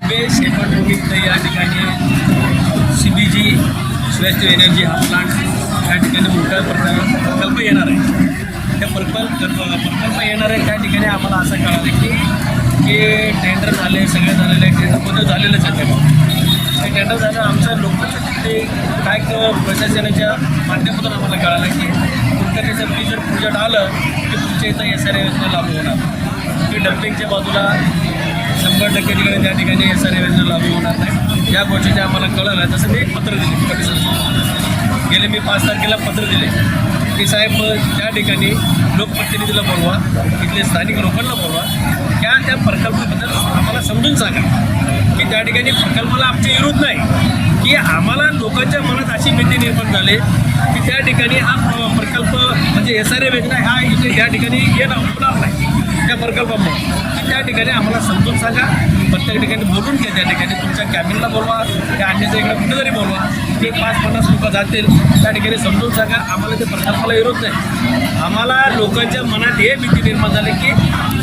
Shepherd या ठिकाणी CBG waste energy हा प्लांट या ठिकाणी मोठा प्रकल्प येणार आहे. त्या प्रकल्प येणार आहे त्या ठिकाणी आम्हाला असं कळालं की टेंडर झाले, सगळे झालेले टेंडरमध्ये झालेलंच आहे. ते टेंडर झालं आमचं लोकांचं तिथे काय प्रशासनाच्या माध्यमातून आम्हाला कळालं की कुठल्याचं जर प्रोजेक्ट आलं की तुमच्या इथं SRA योजना लागू होणार. की डम्पिंगच्या बाजूला 100% ठिकाणी त्या ठिकाणी SRA योजना लागू होणार नाही. या गोष्टीचे आम्हाला कळलं. तसं मी एक पत्र दिले कमिशनर गेले मी 5 तारखेला पत्र दिले की साहेब त्या ठिकाणी लोकप्रतिनिधीला बोलवा, इथले स्थानिक लोकांना बोलवा, त्या प्रकल्पाबद्दल आम्हाला समजून सांगा की त्या ठिकाणी प्रकल्पाला आमचे विरोध नाही, की आम्हाला लोकांच्या मनात अशी भीती निर्माण झाली की त्या ठिकाणी हा प्रकल्प म्हणजे SRA योजना हा इथे त्या ठिकाणी होणार नाही त्या प्रकल्पामुळे. त्या ठिकाणी आम्हाला समजून सांगा, प्रत्येक ठिकाणी बोलून घ्या. त्या ठिकाणी तुमच्या कॅबिनला बोलवा, त्या अन्याच्या इकडे कुठेतरी बोलवा, ते 5-50 लोक जातील. त्या ठिकाणी समजून सांगा आम्हाला ते प्रकल्पाला विरोध नाही. आम्हाला लोकांच्या मनात हे भीती निर्माण झाली की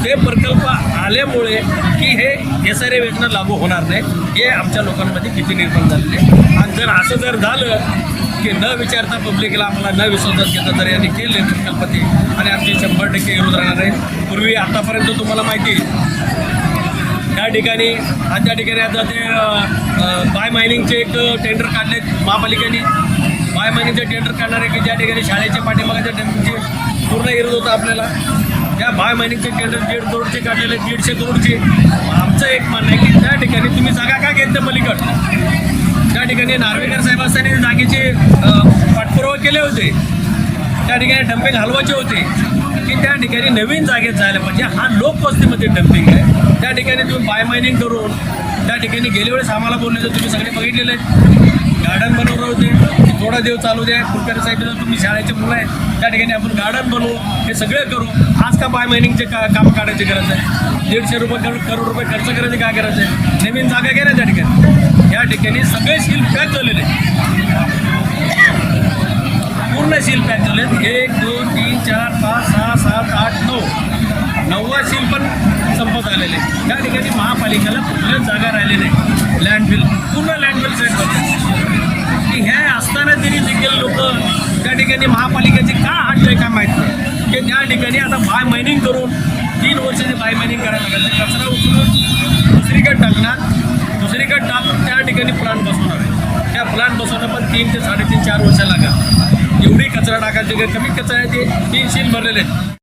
ते प्रकल्प आल्यामुळे की हे SRA योजना लागू होणार नाही, हे आमच्या लोकांमध्ये भीती निर्माण झालेली आहे. आणि जर असं जर झालं की न विचारता पब्लिकला आम्हाला न विश्वासात घेता जर यांनी केले प्रकल्पती आणि आमची 100% विरोध राहणार आहे. पूर्वी आतापर्यंत तुम्हाला माहिती त्या ठिकाणी त्या ठिकाणी आता ते बाय मायनिंगचे एक टेंडर काढले महापालिकेने. बाय मायनिंगचे टेंडर काढणारे की ज्या ठिकाणी शाळेच्या पाठीमागाच्या टेंडरचे पूर्ण विरोध होता आपल्याला. त्या बाय मायनिंगचे टेंडर 1.5 करोडचे काढलेले 150 करोडचे. आमचं एक म्हणणं आहे की त्या ठिकाणी तुम्ही जागा का घेतल्या पलीकड. त्या ठिकाणी नार्वेकर साहेब असताना जागेचे पाठपुरावा केले होते, त्या ठिकाणी डम्पिंग हलवायचे होते की त्या ठिकाणी नवीन जागेत जायला पाहिजे. हा लोकवस्तीमध्ये डम्पिंग आहे. त्या ठिकाणी तुम्ही बाय मायनिंग करून त्या ठिकाणी गेल्या वेळेस आम्हाला बोलले तर तुम्ही सगळे बघितलेले आहेत. गार्डन बनवलं होते, थोडा दिवस चालू द्या. कुलकर्णी साहेब तुम्ही शाळेचे मुलं आहेत त्या ठिकाणी आपण गार्डन बनवू, हे सगळे करू. आज का बाय मायनिंगचे कामं काढायची गरज आहे. 150 करोड रुपये खर्च करायची काय गरज आहे. नवीन जागा घ्या ना त्या ठिकाणी. या ठिकाणी सगळे सील पॅक झालेले, पूर्ण सील पॅक झाले. 1, 2, 3, 4, 5, 6, 7, 8, 9 9वा सील पण संपत आलेले. त्या ठिकाणी महापालिकेला कुठल्याच जागा राहिलेली नाही. लँडफिल पूर्ण लँडफिल सेट करतात की ह्या असताना तरी देखील लोक त्या ठिकाणी महापालिकेची का हटले काय माहीत नाही. की त्या ठिकाणी आता बाय मायनिंग करून 3 वर्षाची बाय मायनिंग करायला लागेल. ते कचरा उचलून दुसरीकडे टाकणार, दुसरीकडे टाकून त्या ठिकाणी प्लांट बसवणार आहे. त्या प्लांट बसवणं पण 3 ते 3.5-4 वर्ष लागेल. एवढी कचरा टाकायची कमी कचरा आहे ते 3 सील भरलेले आहेत.